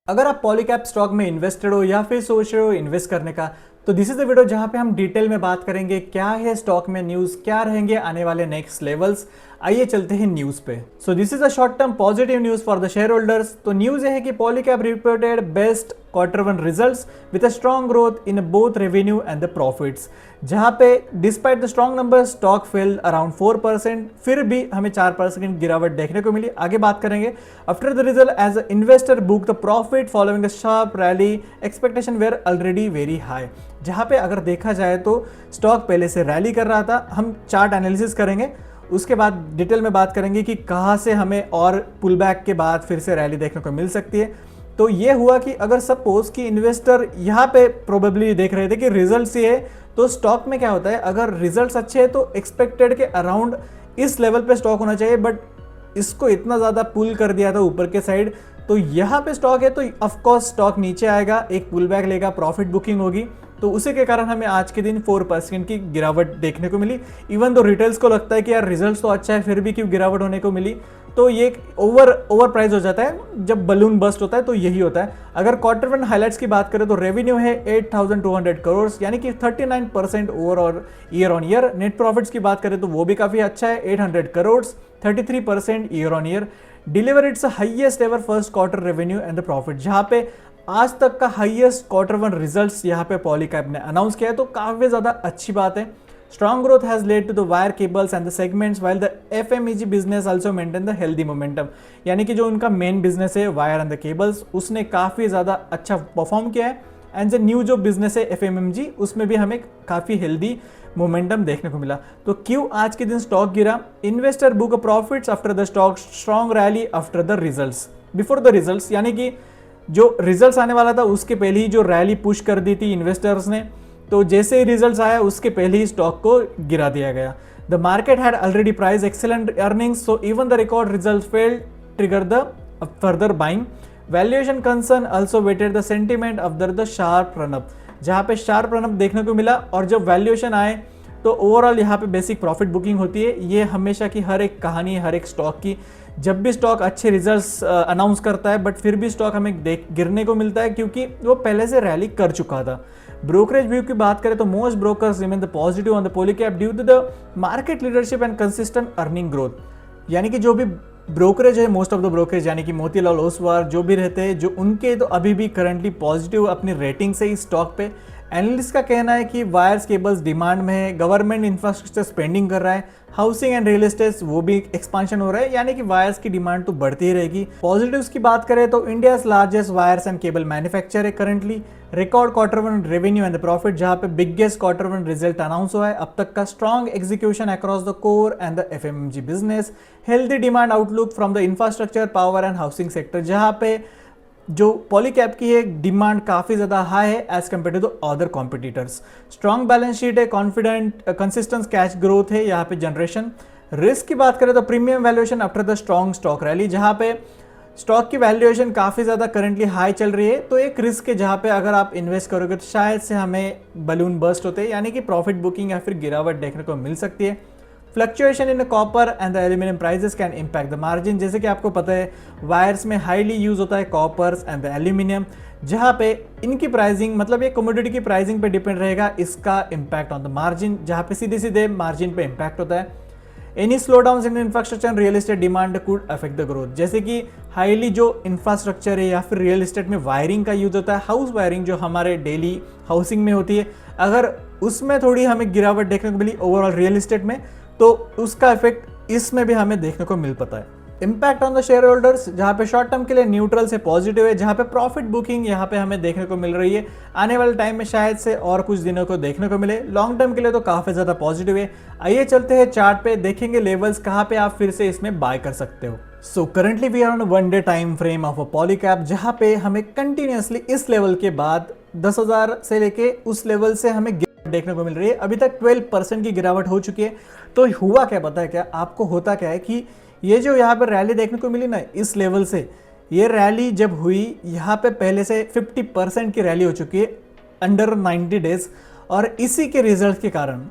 अगर आप पॉलीकैप स्टॉक में इन्वेस्टेड हो या फिर सोच रहे हो इन्वेस्ट करने का, तो दिस इज द वीडियो जहां पे हम डिटेल में बात करेंगे क्या है स्टॉक में न्यूज़, क्या रहेंगे आने वाले नेक्स्ट लेवल्स। आइए चलते हैं न्यूज़ पे। So this is a short term positive news for the share holders. तो न्यूज़ ये है कि Polycab reported best quarter one results with a strong growth in both revenue and the profits. जहां पे despite the strong number stock fail around 4%, फिर भी हमें 4% गिरावट देखने को मिली। आगे बात करेंगे। After the result as a investor book the profit following a sharp rally, expectation were already very high. जहां पे अगर देखा जाए तो स्टॉक पहले से रैली कर रहा था। हम चार्ट एनालिसिस करेंगे, उसके बाद डिटेल में बात करेंगे कि कहाँ से हमें और पुल बैक के बाद फिर से रैली देखने को मिल सकती है। तो ये हुआ कि अगर सपोज कि इन्वेस्टर यहाँ पे प्रोबेबली देख रहे थे कि रिजल्ट्स ये है, तो स्टॉक में क्या होता है, अगर रिजल्ट्स अच्छे हैं तो एक्सपेक्टेड के अराउंड इस लेवल पे स्टॉक होना चाहिए, बट इसको इतना ज़्यादा पुल कर दिया था ऊपर के साइड, तो यहाँ पे स्टॉक है तो ऑफकोर्स स्टॉक नीचे आएगा, एक पुल बैक लेगा, प्रॉफिट बुकिंग होगी। तो उसी के कारण हमें आज के दिन 4% की गिरावट देखने को मिली। इवन तो रिटेल्स को लगता है कि यार रिजल्ट्स तो अच्छा है, फिर भी क्यों गिरावट होने को मिली। तो ये ओवर प्राइस हो जाता है जब बलून बस्ट होता है, तो यही होता है। अगर क्वार्टर वन हाइलाइट्स की बात करें तो रेवेन्यू है 8,200 करोड़, यानी कि 39% overall year on year. Net profits की बात करें तो वो भी काफ़ी अच्छा है, 800 crore, 33% year on year. Deliver it's highest ever first quarter revenue and the profit, जहाँ पे आज तक का हाईएस्ट क्वार्टर वन रिजल्ट्स यहाँ पे पॉलीकैप ने अनाउंस किया है, तो काफ़ी ज़्यादा अच्छी बात है। Strong growth has led to the wire cables and the segments while the FMEG business also maintain the healthy momentum, यानी कि जो उनका मेन बिजनेस है वायर एंड द केबल्स, उसने काफ़ी ज़्यादा अच्छा परफॉर्म किया है। एंड द न्यू जो बिजनेस है एफएमएमजी, उसमें भी हमें काफ़ी हेल्दी मोमेंटम देखने को मिला। तो क्यों आज के दिन स्टॉक गिरा? Investor book profits after the stock strong rally after the results, before the results, यानी कि जो रिजल्ट्स आने वाला था उसके पहले ही जो रैली पुश कर दी थी इन्वेस्टर्स ने, तो जैसे ही रिजल्ट्स आया उसके पहले ही स्टॉक को गिरा दिया गया। The market had already price excellent earnings, so even the record result fail trigger the further buying. Valuation concern also weighted the sentiment after the sharp run up, जहाँ पे शार्प रनअप देखने को मिला। और जब वैल्यूएशन आए तो ओवरऑल यहाँ पे बेसिक प्रॉफिट बुकिंग होती है। ये हमेशा की हर एक कहानी है हर एक स्टॉक की। जब भी स्टॉक अच्छे रिजल्ट्स अनाउंस करता है बट फिर भी स्टॉक हमें गिरने को मिलता है, क्योंकि वो पहले से रैली कर चुका था। ब्रोकरेज व्यू की बात करें तो most brokers remain the positive on the Polycab due to the market leadership and consistent earning growth, यानी कि जो भी ब्रोकरेज है, मोस्ट ऑफ द ब्रोकरेज यानी कि मोतीलाल ओसवाल जो भी रहते हैं, जो उनके तो अभी भी करंटली पॉजिटिव अपनी रेटिंग से इस स्टॉक पे। एनालिस्ट का कहना है कि वायर्स केबल्स डिमांड में है, गवर्नमेंट इंफ्रास्ट्रक्चर स्पेंडिंग कर रहा है, हाउसिंग एंड रियल एस्टेट वो भी एक्सपांशन हो रहा है, यानी कि वायर्स की डिमांड तो बढ़ती ही रहेगी। पॉजिटिव्स की बात करें तो India largest wires and cable manufacture है currently. Record quarter one revenue and the profit, जहां पे biggest quarter one result announce हुआ है अब तक का। Strong execution across the core and the FMG business. Healthy demand outlook from the infrastructure, power and housing sector, जहां पे जो पॉलीकैप की है डिमांड काफ़ी ज़्यादा हाई है as compare to the other competitors. Strong balance sheet है, कॉन्फिडेंट कंसिस्टेंट कैश ग्रोथ है यहाँ पे जनरेशन। रिस्क की बात करें तो premium valuation after the strong stock rally, जहाँ पे स्टॉक की वैल्यूएशन काफ़ी ज़्यादा करंटली हाई चल रही है, तो एक रिस्क है जहाँ पे अगर आप इन्वेस्ट करोगे तो शायद से हमें बलून बस्ट होते हैं, यानी कि प्रॉफिट बुकिंग या फिर गिरावट देखने को मिल सकती है। Fluctuation in copper and the aluminium prices can impact the margin, जैसे कि आपको पता है वायर्स में हाईली यूज होता है कॉपर्स एंड द एल्यूमिनियम, जहाँ पे इनकी प्राइसिंग मतलब ये कमोडिटी की प्राइसिंग पे डिपेंड रहेगा इसका इम्पैक्ट ऑन द मार्जिन, जहाँ पे सीधे सीधे मार्जिन पे इम्पैक्ट होता है। Any slow down in infrastructure and real estate demand could affect the growth, जैसे कि हाईली जो इंफ्रास्ट्रक्चर है या फिर रियल एस्टेट में वायरिंग का यूज होता है, हाउस वायरिंग जो हमारे डेली हाउसिंग में होती है, अगर उसमें थोड़ी हमें गिरावट देखने को मिली ओवरऑल रियल एस्टेट में, तो उसका इफेक्ट इसमें भी हमें देखने को मिल पाता है। Impact on the share holders, जहाँ पे शॉर्ट टर्म के लिए न्यूट्रल से पॉजिटिव है, जहाँ पे प्रॉफिट बुकिंग यहाँ पे हमें देखने को मिल रही है। आने वाले टाइम में शायद से और कुछ दिनों को देखने को मिले। लॉन्ग टर्म के लिए तो काफ़ी ज़्यादा पॉजिटिव है। आइए चलते हैं चार्ट पे, देखेंगे लेवल्स कहाँ पे आप फिर से इसमें बाय कर सकते हो। So currently we are on one day time frame of a Polycab, जहाँ पे हमें कंटिन्यूसली इस लेवल के बाद 10,000 से लेके उस लेवल से हमें देखने को मिल रही है। अभी तक 12% की गिरावट हो चुकी है। तो हुआ क्या पता है क्या आपको? होता क्या है कि ये जो यहाँ पर रैली देखने को मिली ना इस लेवल से, ये रैली जब हुई यहाँ पे पहले से 50% की रैली हो चुकी है अंडर 90 डेज, और इसी के रिजल्ट के कारण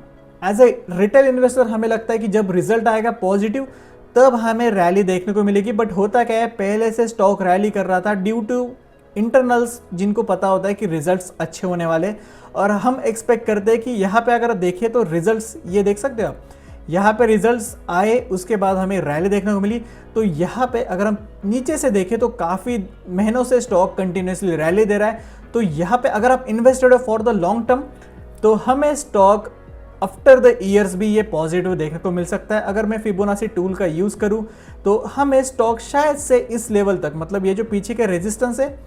एज ए रिटेल इन्वेस्टर हमें लगता है कि जब रिजल्ट आएगा पॉजिटिव तब हमें रैली देखने को मिलेगी। बट होता क्या है, पहले से स्टॉक रैली कर रहा था ड्यू टू इंटरनल्स जिनको पता होता है कि रिजल्ट्स अच्छे होने वाले, और हम एक्सपेक्ट करते हैं कि यहाँ पे अगर देखें तो रिजल्ट्स ये देख सकते हो आप, यहाँ पे रिजल्ट्स आए, उसके बाद हमें रैली देखने को मिली। तो यहाँ पे अगर हम नीचे से देखें तो काफ़ी महीनों से स्टॉक कंटिन्यूसली रैली दे रहा है। तो यहाँ पे अगर आप इन्वेस्टेड हो फॉर द लॉन्ग टर्म, तो हमें स्टॉक आफ्टर द ईयर्स भी ये पॉजिटिव देखने को मिल सकता है। अगर मैं फिबोनाची टूल का यूज़ करूँ तो हमें स्टॉक शायद से इस लेवल तक, मतलब ये जो पीछे का रेजिस्टेंस है,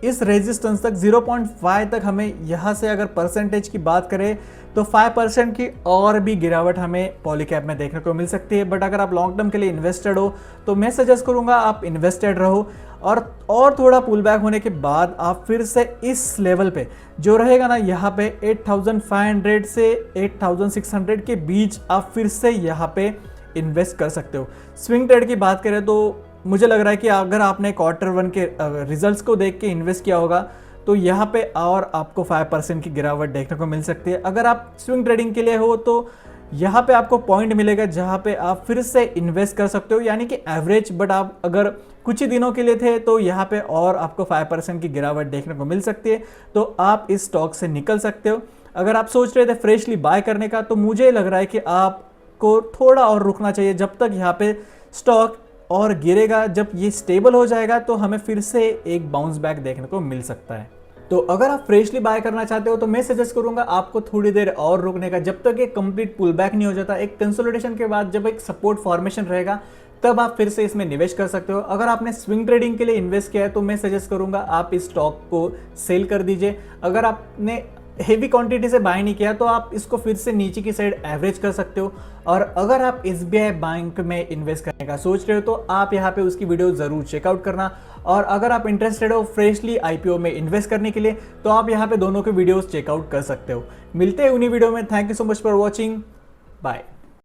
इस रेजिस्टेंस तक 0.5 तक हमें यहाँ से अगर परसेंटेज की बात करें तो 5% की और भी गिरावट हमें पॉलीकैप में देखने को मिल सकती है। बट अगर आप लॉन्ग टर्म के लिए इन्वेस्टेड हो तो मैं सजेस्ट करूँगा आप इन्वेस्टेड रहो, और थोड़ा पुल बैक होने के बाद आप फिर से इस लेवल पे जो रहेगा ना, यहाँ पे 8500 से 8600 के बीच आप फिर से यहाँ पे इन्वेस्ट कर सकते हो। स्विंग ट्रेड की बात करें तो मुझे लग रहा है कि अगर आपने Q1 के रिजल्ट्स को देख के इन्वेस्ट किया होगा तो यहाँ पे और आपको 5% की गिरावट देखने को मिल सकती है। अगर आप स्विंग ट्रेडिंग के लिए हो तो यहाँ पे आपको पॉइंट मिलेगा जहाँ पे आप फिर से इन्वेस्ट कर सकते हो, यानी कि एवरेज। बट आप अगर कुछ ही दिनों के लिए थे तो यहाँ पे और आपको 5% की गिरावट देखने को मिल सकती है, तो आप इस स्टॉक से निकल सकते हो। अगर आप सोच रहे थे फ्रेशली बाय करने का, तो मुझे लग रहा है कि आपको थोड़ा और रुकना चाहिए जब तक यहाँ पे स्टॉक और गिरेगा। जब ये स्टेबल हो जाएगा तो हमें फिर से एक बाउंस बैक देखने को मिल सकता है। तो अगर आप फ्रेशली बाय करना चाहते हो तो मैं सजेस्ट करूंगा आपको थोड़ी देर और रुकने का, जब तक एक कंप्लीट पुल बैक नहीं हो जाता। एक कंसोलिडेशन के बाद जब एक सपोर्ट फॉर्मेशन रहेगा तब आप फिर से इसमें निवेश कर सकते हो। अगर आपने स्विंग ट्रेडिंग के लिए इन्वेस्ट किया है तो मैं सजेस्ट करूंगा आप इस स्टॉक को सेल कर दीजिए। अगर आपने हेवी क्वांटिटी से बाय नहीं किया तो आप इसको फिर से नीचे की साइड एवरेज कर सकते हो। और अगर आप SBI बैंक में इन्वेस्ट करने का सोच रहे हो तो आप यहाँ पे उसकी वीडियो ज़रूर चेकआउट करना। और अगर आप इंटरेस्टेड हो फ्रेशली IPO में इन्वेस्ट करने के लिए तो आप यहाँ पे दोनों के वीडियोस चेकआउट कर सकते हो। मिलते हैं उन्हीं वीडियो में। Thank you so much for watching, bye.